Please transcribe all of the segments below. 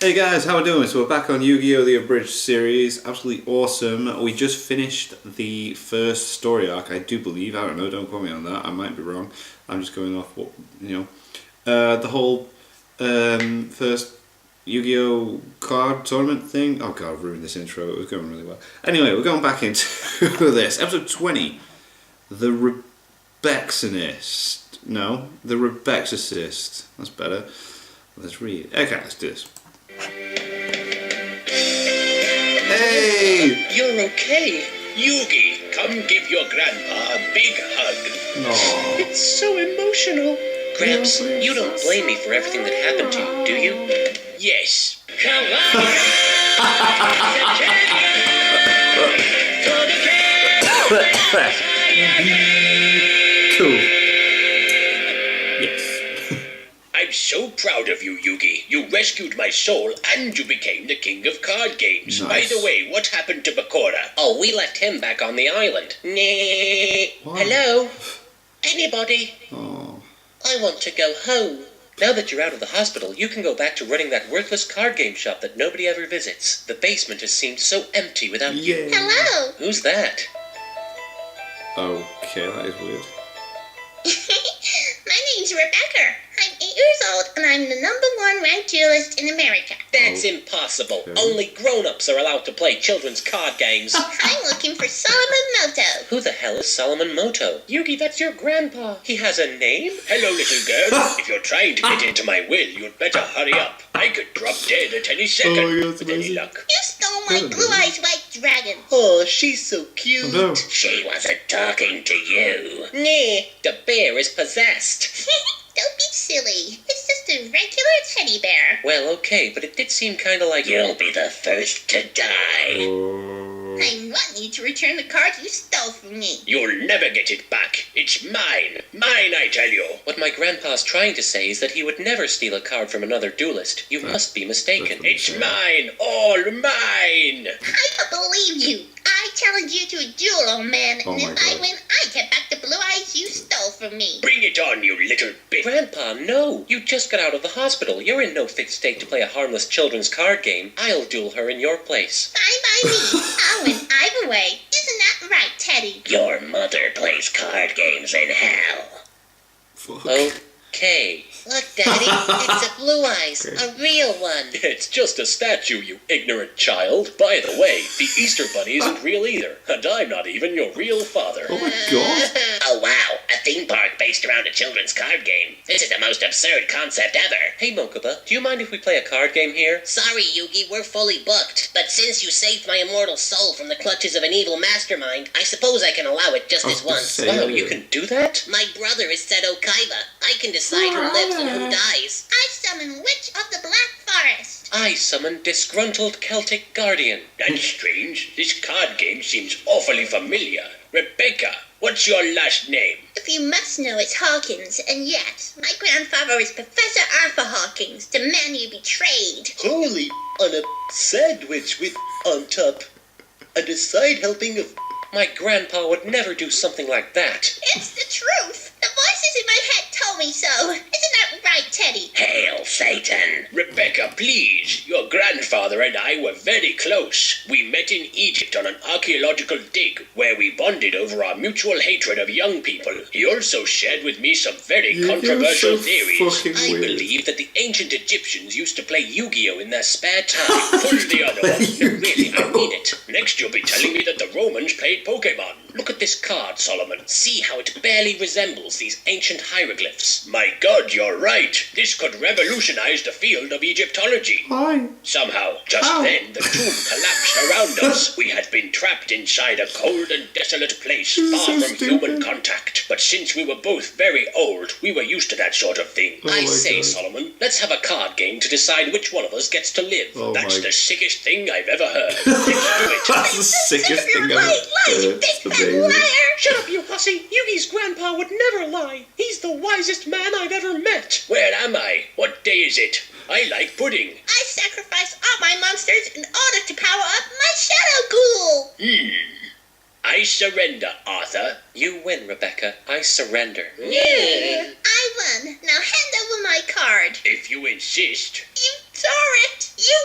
Hey guys, how are we doing? So we're back on Yu-Gi-Oh! The Abridged series. Absolutely awesome. We just finished the first story arc, I do believe. I don't know, don't quote me on that. I might be wrong. I'm just going off what, the whole first Yu-Gi-Oh! Card tournament thing. Oh god, I've ruined this intro. It was going really well. Anyway, we're going back into this. Episode 20. The Rebexorcist. No, the Rebexorcist. That's better. Let's read. Okay, let's do this. Hey! You're okay. Yugi, come give your grandpa a big hug. No. It's so emotional. Gramps, you don't blame me for everything that happened to you, do you? Yes. Come on! Cool. Yes. I'm so proud of you, Yugi. You rescued my soul and you became the king of card games. Nice. By the way, what happened to Bakura? Oh, we left him back on the island. Hello? Anybody? Oh. I want to go home. Now that you're out of the hospital, you can go back to running that worthless card game shop that nobody ever visits. The basement has seemed so empty without you. Yeah. Hello. Who's that? Okay, that is weird. My name's Rebecca. I'm 8 years old, and I'm the #1 ranked duelist in America. That's impossible. Okay. Only grown-ups are allowed to play children's card games. I'm looking for Solomon Moto. Who the hell is Solomon Moto? Yugi, that's your grandpa. He has a name? Hello, little girl. If you're trying to get into my will, you'd better hurry up. I could drop dead at any second. Oh, that's with any amazing. luck. You stole my Blue Eyes White Dragon. Oh, she's so cute. Oh, no. She wasn't talking to you. Nah, the bear is possessed. Don't be silly. It's just a regular teddy bear. Well, okay, but it did seem kind of like you'll be the first to die. Oh. I want you to return the card you stole from me. You'll never get it back. It's mine. Mine, I tell you. What my grandpa's trying to say is that he would never steal a card from another duelist. You must be mistaken. It's mine. All mine. I don't believe you. I challenge you to a duel, old man, Oh and my if I God. win, I get back the blue eyes you stole from me. Bring it on, you little bitch. Grandpa, no. You just got out of the hospital. You're in no fit state to play a harmless children's card game. I'll duel her in your place. Fine by me. I'll win either way. Isn't that right, Teddy? Your mother plays card games in hell. Fuck. Okay. Look, Daddy, it's a blue eyes, a real one. It's just a statue, you ignorant child. By the way, the Easter Bunny isn't real either, and I'm not even your real father. Oh my god. Oh wow, a theme park based around a children's card game. This is the most absurd concept ever. Hey Mokuba, do you mind if we play a card game here? Sorry, Yugi, we're fully booked. But since you saved my immortal soul from the clutches of an evil mastermind, I suppose I can allow it just this once. Wow, you can do that? My brother is Seto Kaiba. I can decide who lives and who dies. I summon Witch of the Black Forest. I summon Disgruntled Celtic Guardian. That's strange. This card game seems awfully familiar. Rebecca, what's your last name? If you must know, it's Hawkins, and yes, my grandfather is Professor Arthur Hawkins, the man you betrayed. Holy on a sandwich with on top and a side helping of... My grandpa would never do something like that. It's the truth. The voices in my head told me so. Isn't that right, Teddy? Hail, Satan! Rebecca, please. Your grandfather and I were very close. We met in Egypt on an archaeological dig where we bonded over our mutual hatred of young people. He also shared with me some very controversial theories. I believe that the ancient Egyptians used to play Yu-Gi-Oh! In their spare time. Pull the other one. No, really, I mean it. Next you'll be telling me that the Romans played Pokemon. Look at this card, Solomon. See how it barely resembles these ancient hieroglyphs. My god, you're right. This could revolutionize the field of Egyptology. Why? Somehow, just How? then, the tomb collapsed around us. We had been trapped inside a cold and desolate place, This is far so from human stupid. contact. But since we were both very old, we were used to that sort of thing. Oh I my say, God. Solomon, let's have a card game to decide which one of us gets to live. Oh That's my- the sickest thing I've ever heard. Let's do it. That's the sickest thing You're I've right, lie, you heard. big It's fat amazing. liar. Shut up, you hussy! Yugi's grandpa would never lie. He's the wisest man I've ever met. Where am I? What day is it? I like pudding. I sacrificed all my monsters in order to power up my shadow ghoul. I surrender, Arthur. You win, Rebecca. I surrender. I won. Now hand over my card. If you insist. You tore it. You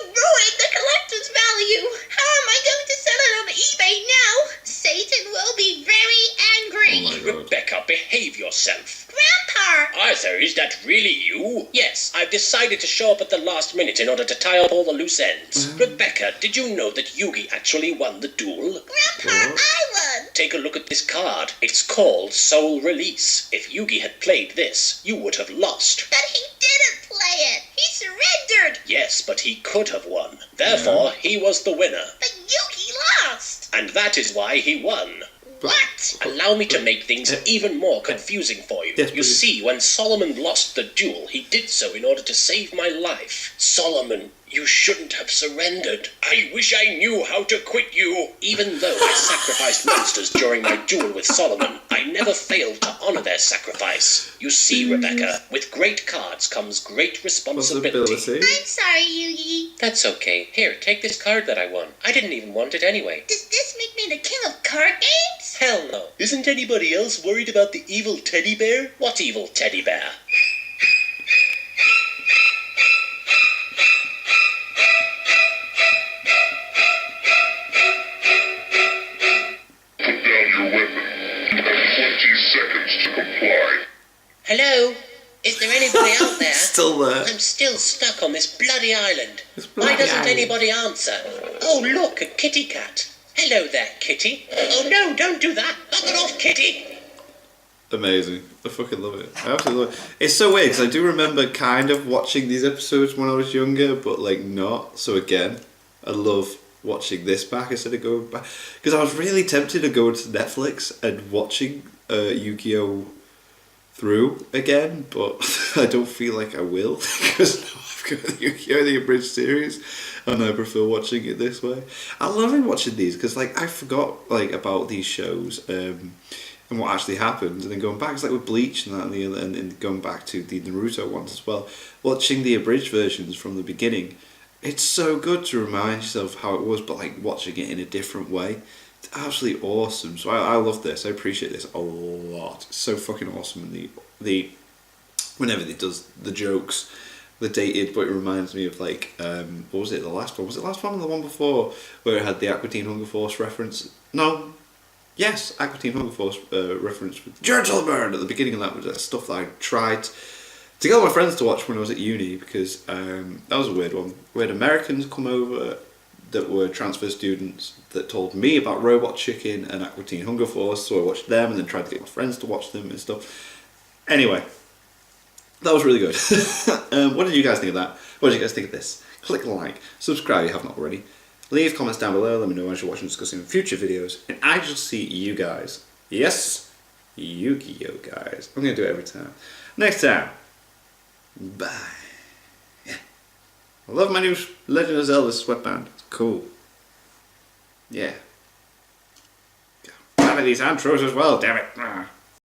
is that really you? Yes, I've decided to show up at the last minute in order to tie up all the loose ends. Rebecca, did you know that Yugi actually won the duel? Grandpa, I won! Take a look at this card. It's called Soul Release. If Yugi had played this, you would have lost. But he didn't play it! He surrendered! Yes, but he could have won. Therefore, he was the winner. But Yugi lost! And that is why he won. What? Allow me to make things even more confusing for you. Yes, you please. see, when Solomon lost the duel, he did so in order to save my life. Solomon, you shouldn't have surrendered. I wish I knew how to quit you. Even though I sacrificed monsters during my duel with Solomon, I never failed to honor their sacrifice. You see, Rebecca, with great cards comes great responsibility. I'm sorry, Yugi. That's okay. Here, take this card that I won. I didn't even want it anyway. Does this make me the king of card games? Hell no. Isn't anybody else worried about the evil teddy bear? What evil teddy bear? Put down your weapon. You have 20 seconds to comply. Hello? Is there anybody out there? Still there. I'm still stuck on this bloody island. This bloody Why doesn't island. anybody answer? Oh, look, a kitty cat. Hello there, kitty. Oh, no, don't do that. Knock it off, kitty. Amazing. I fucking love it. I absolutely love it. It's so weird because I do remember kind of watching these episodes when I was younger, but like not. So again, I love watching this back instead of going back. Because I was really tempted to go to Netflix and watching Yu-Gi-Oh! Through again, but I don't feel like I will because now I've got the Yu-Gi-Oh! The Abridged series and I prefer watching it this way. I love watching these because like I forgot like about these shows and what actually happened, and then going back, it's like with Bleach and that and going back to the Naruto ones as well, watching the abridged versions from the beginning. It's so good to remind yourself how it was, but like watching it in a different way. It's absolutely awesome. So I love this. I appreciate this a lot. It's so fucking awesome. And the whenever it does the jokes, the dated, but it reminds me of like what was it? The last one? Was it the last one or the one before where it had the Aqua Teen Hunger Force reference? No. Yes, Aqua Teen Hunger Force reference with Gentleman at the beginning of that was stuff that I tried to get all my friends to watch when I was at uni because that was a weird one. We had Americans come over that were transfer students that told me about Robot Chicken and Aqua Teen Hunger Force, so I watched them and then tried to get my friends to watch them and stuff. Anyway, that was really good. What did you guys think of that? What did you guys think of this? Click like, subscribe if you haven't already. Leave comments down below, let me know as you're watching, discussing future videos, and I shall see you guys. Yes, Yu-Gi-Oh guys. I'm going to do it every time. Next time. Bye. Yeah. I love my new Legend of Zelda sweatband. It's cool. Yeah. Damn it, these intros as well, damn it.